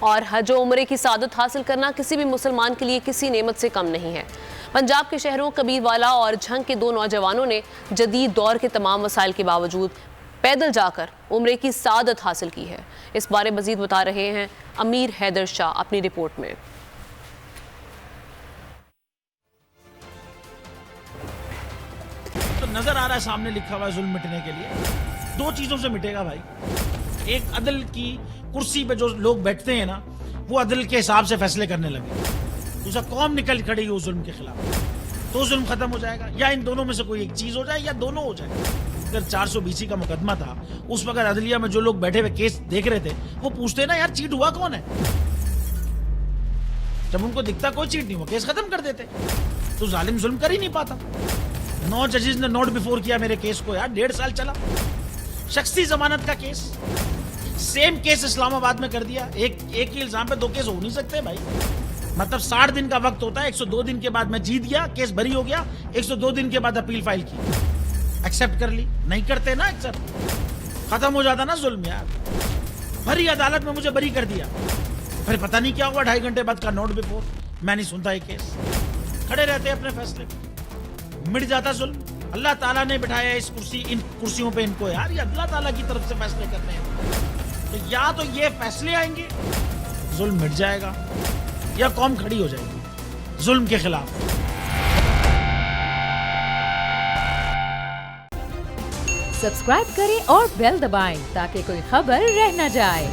और हज और उम्रे की सादत हासिल करना किसी भी मुसलमान के लिए किसी नेमत से कम नहीं है। पंजाब के शहरों कबीरवाला और झंग के 2 नौजवानों ने जदीद दौर के तमाम वसाइल के बावजूद पैदल जाकर उम्रे की सादत हासिल की है। इस बारे मजीद बता रहे हैं अमीर हैदर शाह अपनी रिपोर्ट में। तो नजर आ रहा है सामने लिखा हुआ है जुल्म मिटने के लिए 2 चीजों से मिटेगा भाई। एक अदल की कुर्सी पे जो लोग बैठते हैं ना, वो अदल के हिसाब से फैसले करने लगे। दूसरा, कौम निकल खड़ी उस जुल्म के खिलाफ, तो जुल्म खत्म हो जाएगा। या इन दोनों में से कोई एक चीज हो जाए या दोनों हो जाए। अगर 420 का मुकदमा था, उस वक्त अदलिया में जो लोग बैठे हुए केस देख रहे थे, वो पूछते ना यार चीट हुआ कौन है। जब उनको दिखता कोई चीट नहीं हुआ, केस खत्म कर देते। तो जालिम जुल्म कर ही नहीं पाता। 9 जजेस ने नोट बिफोर किया मेरे केस को यार, 1.5 साल चला। शख्सी जमानत का केस, सेम केस इस्लामाबाद में कर दिया। एक ही इल्जाम पे 2 केस हो नहीं सकते भाई। मतलब 60 दिन का वक्त होता है। 102 दिन के बाद मैं जीत गया, केस बरी हो गया। 102 दिन के बाद अपील फाइल की, एक्सेप्ट कर ली। नहीं करते ना एक्सेप्ट, खत्म हो जाता ना जुल्म यार। भरी अदालत में मुझे बरी कर दिया, फिर पता नहीं क्या हुआ 2.5 घंटे बाद का नोट बिफोर। मैं नहीं सुनता ये केस, खड़े रहते अपने फैसले पे, मिट जाता जुल्म। अल्लाह ताला ने बिठाया इस कुर्सी, इन कुर्सियों पे इनको यार, ये अल्लाह ताला की तरफ से फैसले करने हैं। तो या तो ये फैसले आएंगे, जुल्म मिट जाएगा, या कौम खड़ी हो जाएगी जुल्म के खिलाफ। सब्सक्राइब करें और बेल दबाएं ताकि कोई खबर रह न जाए।